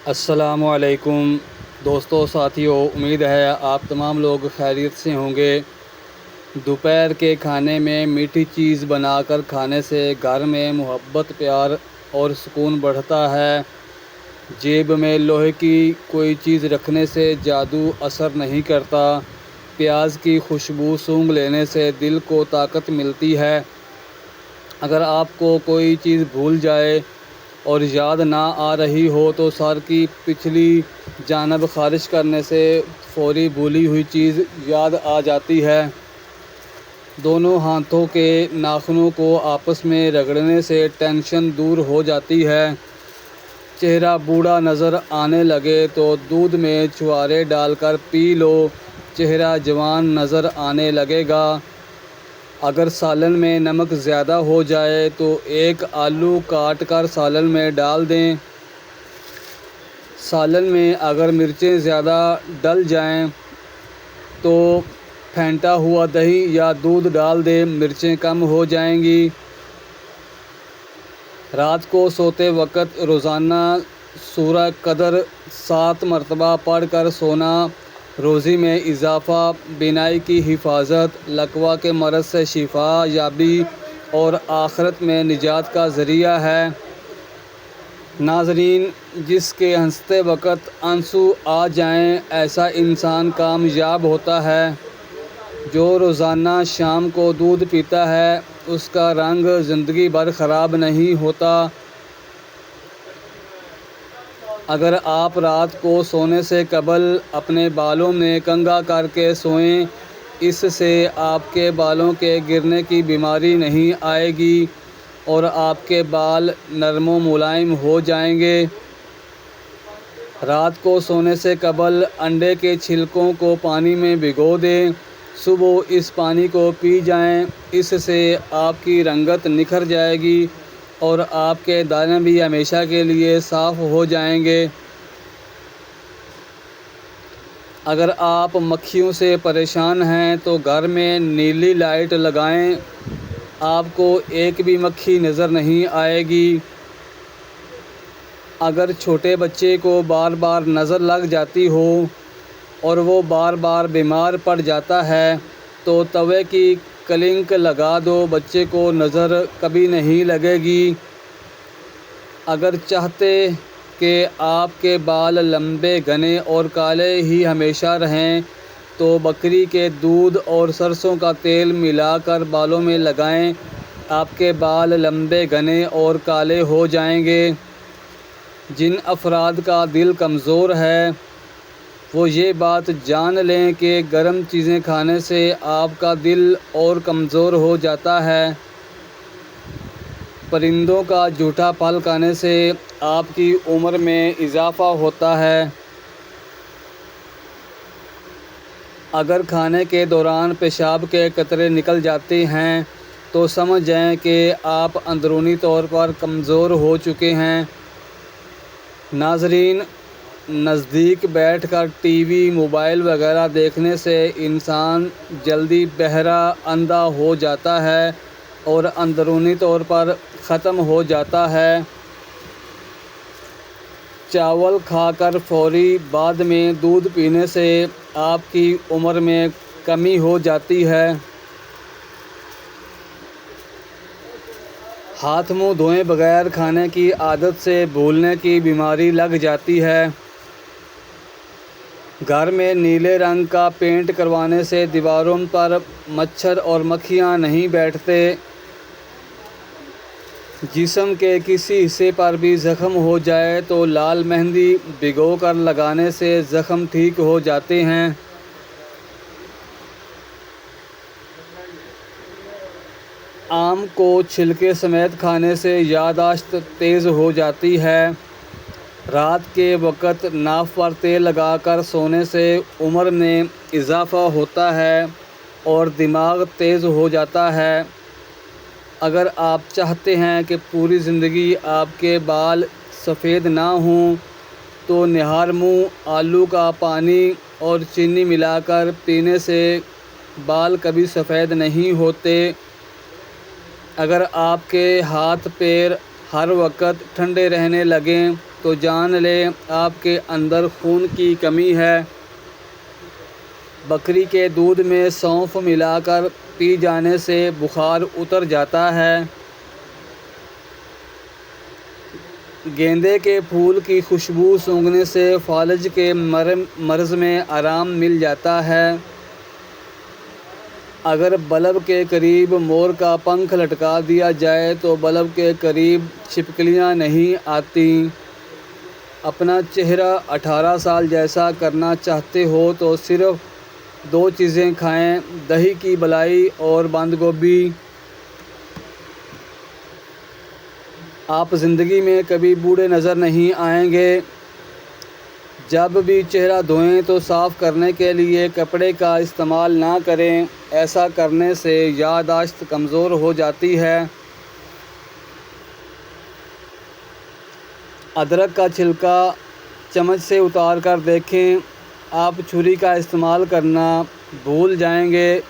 السلام علیکم دوستو ساتھیو، امید ہے آپ تمام لوگ خیریت سے ہوں گے۔ دوپہر کے کھانے میں میٹھی چیز بنا کر کھانے سے گھر میں محبت، پیار اور سکون بڑھتا ہے۔ جیب میں لوہے کی کوئی چیز رکھنے سے جادو اثر نہیں کرتا۔ پیاز کی خوشبو سونگھ لینے سے دل کو طاقت ملتی ہے۔ اگر آپ کو کوئی چیز بھول جائے اور یاد نہ آ رہی ہو تو سر کی پچھلی جانب خارج کرنے سے فوری بھولی ہوئی چیز یاد آ جاتی ہے۔ دونوں ہاتھوں کے ناخنوں کو آپس میں رگڑنے سے ٹینشن دور ہو جاتی ہے۔ چہرہ بوڑھا نظر آنے لگے تو دودھ میں چھوارے ڈال کر پی لو، چہرہ جوان نظر آنے لگے گا۔ اگر سالن میں نمک زیادہ ہو جائے تو ایک آلو کاٹ کر سالن میں ڈال دیں۔ سالن میں اگر مرچیں زیادہ ڈل جائیں تو پھینٹا ہوا دہی یا دودھ ڈال دیں، مرچیں کم ہو جائیں گی۔ رات کو سوتے وقت روزانہ سورہ قدر 7 مرتبہ پڑھ کر سونا روزی میں اضافہ، بینائی کی حفاظت، لقوہ کے مرض سے شفا یابی اور آخرت میں نجات کا ذریعہ ہے۔ ناظرین، جس کے ہنستے وقت آنسو آ جائیں ایسا انسان کامیاب ہوتا ہے۔ جو روزانہ شام کو دودھ پیتا ہے اس کا رنگ زندگی بھر خراب نہیں ہوتا۔ اگر آپ رات کو سونے سے قبل اپنے بالوں میں کنگھا کر کے سوئیں، اس سے آپ کے بالوں کے گرنے کی بیماری نہیں آئے گی اور آپ کے بال نرم و ملائم ہو جائیں گے۔ رات کو سونے سے قبل انڈے کے چھلکوں کو پانی میں بھگو دیں، صبح اس پانی کو پی جائیں، اس سے آپ کی رنگت نکھر جائے گی اور آپ کے دانے بھی ہمیشہ کے لیے صاف ہو جائیں گے۔ اگر آپ مکھیوں سے پریشان ہیں تو گھر میں نیلی لائٹ لگائیں، آپ کو ایک بھی مکھی نظر نہیں آئے گی۔ اگر چھوٹے بچے کو بار بار نظر لگ جاتی ہو اور وہ بار بار بیمار پڑ جاتا ہے تو توے کی کلنک لگا دو، بچے کو نظر کبھی نہیں لگے گی۔ اگر چاہتے کہ آپ کے بال لمبے، گھنے اور کالے ہی ہمیشہ رہیں تو بکری کے دودھ اور سرسوں کا تیل ملا کر بالوں میں لگائیں، آپ کے بال لمبے، گھنے اور کالے ہو جائیں گے۔ جن افراد کا دل کمزور ہے وہ یہ بات جان لیں کہ گرم چیزیں کھانے سے آپ کا دل اور کمزور ہو جاتا ہے۔ پرندوں کا جھوٹا پھل کھانے سے آپ کی عمر میں اضافہ ہوتا ہے۔ اگر کھانے کے دوران پیشاب کے قطرے نکل جاتے ہیں تو سمجھ جائیں کہ آپ اندرونی طور پر کمزور ہو چکے ہیں۔ ناظرین، نزدیک بیٹھ کر ٹی وی، موبائل وغیرہ دیکھنے سے انسان جلدی بہرا، اندھا ہو جاتا ہے اور اندرونی طور پر ختم ہو جاتا ہے۔ چاول کھا کر فوری بعد میں دودھ پینے سے آپ کی عمر میں کمی ہو جاتی ہے۔ ہاتھ منہ دھوئے بغیر کھانے کی عادت سے بھولنے کی بیماری لگ جاتی ہے۔ گھر میں نیلے رنگ کا پینٹ کروانے سے دیواروں پر مچھر اور مکھیاں نہیں بیٹھتے۔ جسم کے کسی حصے پر بھی زخم ہو جائے تو لال مہندی بھگو کر لگانے سے زخم ٹھیک ہو جاتے ہیں۔ آم کو چھلکے سمیت کھانے سے یادداشت تیز ہو جاتی ہے۔ رات کے وقت ناف پر تیل لگا کر سونے سے عمر میں اضافہ ہوتا ہے اور دماغ تیز ہو جاتا ہے۔ اگر آپ چاہتے ہیں کہ پوری زندگی آپ کے بال سفید نہ ہوں تو نہار منہ آلو کا پانی اور چینی ملا کر پینے سے بال کبھی سفید نہیں ہوتے۔ اگر آپ کے ہاتھ پیر ہر وقت ٹھنڈے رہنے لگیں تو جان لیں آپ کے اندر خون کی کمی ہے۔ بکری کے دودھ میں سونف ملا کر پی جانے سے بخار اتر جاتا ہے۔ گیندے کے پھول کی خوشبو سونگھنے سے فالج کے مرض میں آرام مل جاتا ہے۔ اگر بلب کے قریب مور کا پنکھ لٹکا دیا جائے تو بلب کے قریب چھپکلیاں نہیں آتیں۔ اپنا چہرہ 18 سال جیسا کرنا چاہتے ہو تو صرف 2 چیزیں کھائیں، دہی کی بلائی اور بند گوبھی۔ آپ زندگی میں کبھی بوڑھے نظر نہیں آئیں گے۔ جب بھی چہرہ دھوئیں تو صاف کرنے کے لیے کپڑے کا استعمال نہ کریں، ایسا کرنے سے یادداشت کمزور ہو جاتی ہے۔ ادرک کا چھلکا چمچ سے اتار کر دیکھیں، آپ چھری کا استعمال کرنا بھول جائیں گے۔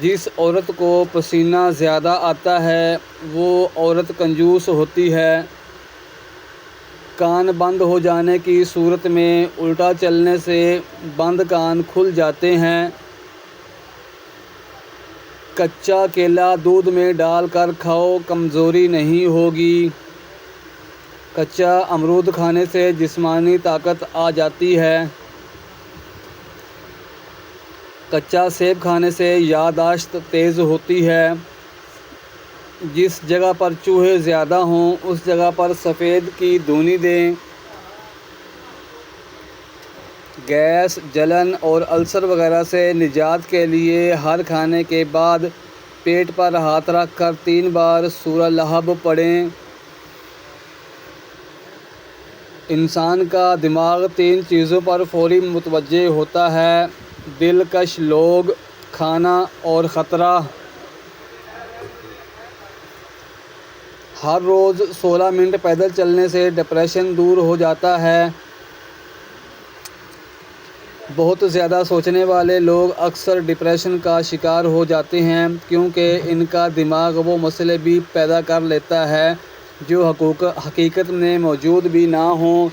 جس عورت کو پسینہ زیادہ آتا ہے وہ عورت کنجوس ہوتی ہے۔ کان بند ہو جانے کی صورت میں الٹا چلنے سے بند کان کھل جاتے ہیں۔ کچا کیلا دودھ میں ڈال کر کھاؤ، کمزوری نہیں ہوگی۔ کچا امرود کھانے سے جسمانی طاقت آ جاتی ہے۔ کچا سیب کھانے سے یادداشت تیز ہوتی ہے۔ جس جگہ پر چوہے زیادہ ہوں اس جگہ پر سفید کی دھونی دیں۔ گیس، جلن اور السر وغیرہ سے نجات کے لیے ہر کھانے کے بعد پیٹ پر ہاتھ رکھ کر 3 بار سورہ لہب پڑھیں۔ انسان کا دماغ 3 چیزوں پر فوری متوجہ ہوتا ہے: دلکش لوگ، کھانا اور خطرہ۔ ہر روز 16 منٹ پیدل چلنے سے ڈپریشن دور ہو جاتا ہے۔ بہت زیادہ سوچنے والے لوگ اکثر ڈپریشن کا شکار ہو جاتے ہیں کیونکہ ان کا دماغ وہ مسئلے بھی پیدا کر لیتا ہے جو حقیقت میں موجود بھی نہ ہوں۔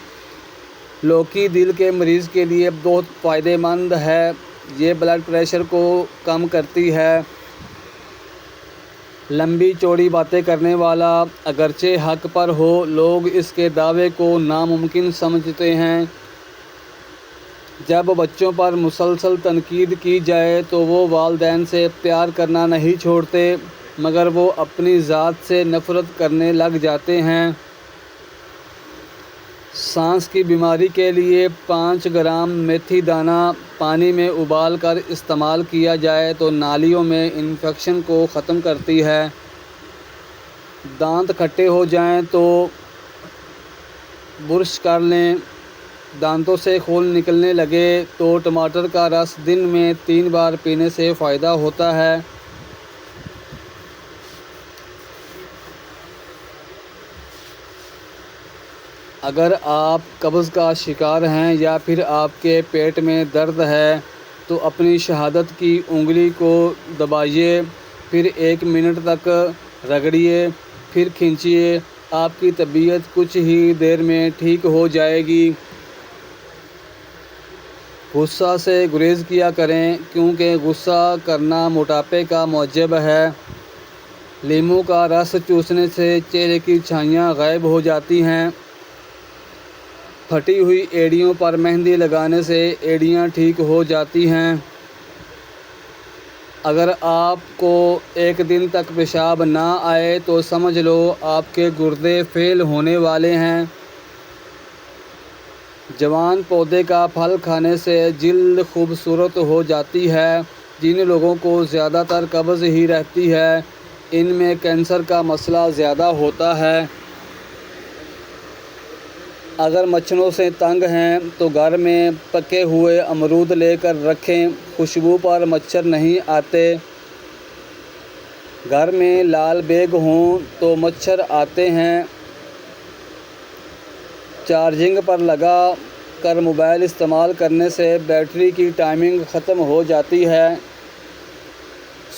لوکی دل کے مریض کے لیے بہت فائدہ مند ہے۔ یہ بلڈ پریشر کو کم کرتی ہے۔ لمبی چوڑی باتیں کرنے والا اگرچہ حق پر ہو، لوگ اس کے دعوے کو ناممکن سمجھتے ہیں۔ جب بچوں پر مسلسل تنقید کی جائے تو وہ والدین سے پیار کرنا نہیں چھوڑتے مگر وہ اپنی ذات سے نفرت کرنے لگ جاتے ہیں۔ سانس کی بیماری کے لیے 5 گرام میتھی دانہ پانی میں ابال کر استعمال کیا جائے تو نالیوں میں انفیکشن کو ختم کرتی ہے۔ دانت کھٹے ہو جائیں تو برش کر لیں۔ دانتوں سے خون نکلنے لگے تو ٹماٹر کا رس دن میں 3 بار پینے سے فائدہ ہوتا ہے۔ اگر آپ قبض کا شکار ہیں یا پھر آپ کے پیٹ میں درد ہے تو اپنی شہادت کی انگلی کو دبائیے، پھر 1 منٹ تک رگڑیے، پھر کھینچیے، آپ کی طبیعت کچھ ہی دیر میں ٹھیک ہو جائے گی۔ غصہ سے گریز کیا کریں کیونکہ غصہ کرنا موٹاپے کا موجب ہے۔ لیموں کا رس چوسنے سے چہرے کی چھائیاں غائب ہو جاتی ہیں۔ پھٹی ہوئی ایڑیوں پر مہندی لگانے سے ایڑیاں ٹھیک ہو جاتی ہیں۔ اگر آپ کو 1 دن تک پیشاب نہ آئے تو سمجھ لو آپ کے گردے فیل ہونے والے ہیں۔ جوان پودے کا پھل کھانے سے جلد خوبصورت ہو جاتی ہے۔ جن لوگوں کو زیادہ تر قبض ہی رہتی ہے ان میں کینسر کا مسئلہ زیادہ ہوتا ہے۔ اگر مچھروں سے تنگ ہیں تو گھر میں پکے ہوئے امرود لے کر رکھیں، خوشبو پر مچھر نہیں آتے۔ گھر میں لال بیگ ہوں تو مچھر آتے ہیں۔ چارجنگ پر لگا کر موبائل استعمال کرنے سے بیٹری کی ٹائمنگ ختم ہو جاتی ہے۔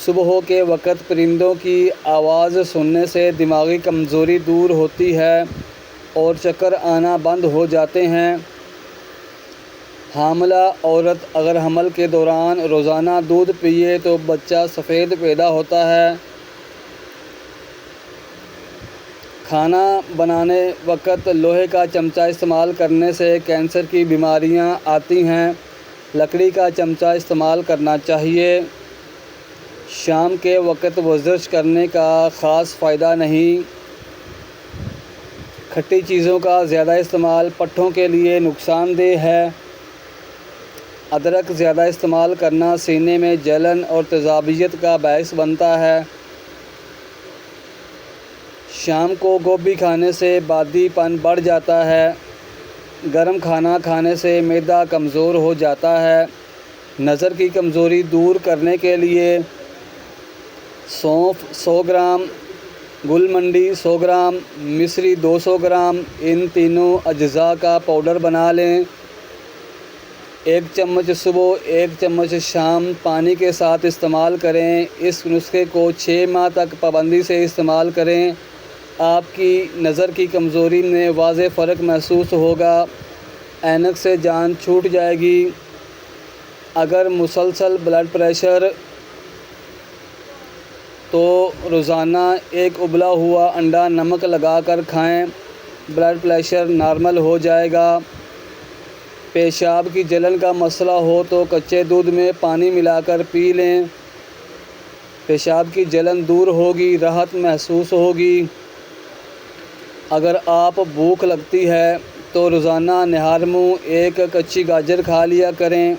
صبح کے وقت پرندوں کی آواز سننے سے دماغی کمزوری دور ہوتی ہے۔ اور چکر آنا بند ہو جاتے ہیں۔ حاملہ عورت اگر حمل کے دوران روزانہ دودھ پیے تو بچہ سفید پیدا ہوتا ہے۔ کھانا بنانے وقت لوہے کا چمچہ استعمال کرنے سے کینسر کی بیماریاں آتی ہیں۔ لکڑی کا چمچہ استعمال کرنا چاہیے۔ شام کے وقت ورزش کرنے کا خاص فائدہ نہیں۔ کھٹی چیزوں کا زیادہ استعمال پٹھوں کے لیے نقصان دہ ہے۔ ادرک زیادہ استعمال کرنا سینے میں جلن اور تیزابیت کا باعث بنتا ہے۔ شام کو گوبھی کھانے سے بادی پن بڑھ جاتا ہے۔ گرم کھانا کھانے سے معدہ کمزور ہو جاتا ہے۔ نظر کی کمزوری دور کرنے کے لیے سونف 100 گرام، گل منڈی 100 گرام، مصری 200 گرام، ان تینوں اجزاء کا پاؤڈر بنا لیں۔ 1 چمچ صبح 1 چمچ شام پانی کے ساتھ استعمال کریں۔ اس نسخے کو 6 ماہ تک پابندی سے استعمال کریں۔ آپ کی نظر کی کمزوری میں واضح فرق محسوس ہوگا۔ اینک سے جان چھوٹ جائے گی۔ اگر مسلسل بلڈ پریشر تو روزانہ 1 ابلا ہوا انڈا نمک لگا کر کھائیں، بلڈ پریشر نارمل ہو جائے گا۔ پیشاب کی جلن کا مسئلہ ہو تو کچے دودھ میں پانی ملا کر پی لیں۔ پیشاب کی جلن دور ہوگی، راحت محسوس ہوگی۔ اگر آپ بھوک لگتی ہے تو روزانہ نہار منہ 1 کچی گاجر کھا لیا کریں۔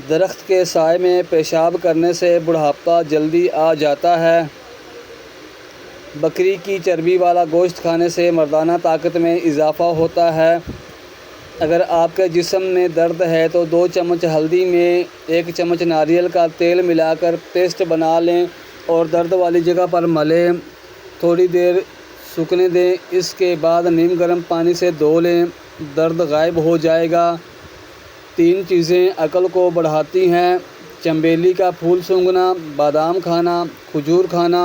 درخت کے سائے میں پیشاب کرنے سے بڑھاپا جلدی آ جاتا ہے۔ بکری کی چربی والا گوشت کھانے سے مردانہ طاقت میں اضافہ ہوتا ہے۔ اگر آپ کے جسم میں درد ہے تو 2 چمچ ہلدی میں 1 چمچ ناریل کا تیل ملا کر پیسٹ بنا لیں اور درد والی جگہ پر ملیں۔ تھوڑی دیر سوکھنے دیں، اس کے بعد نیم گرم پانی سے دھو لیں، درد غائب ہو جائے گا۔ 3 چیزیں عقل کو بڑھاتی ہیں: چنبیلی کا پھول سونگھنا، بادام کھانا، کھجور کھانا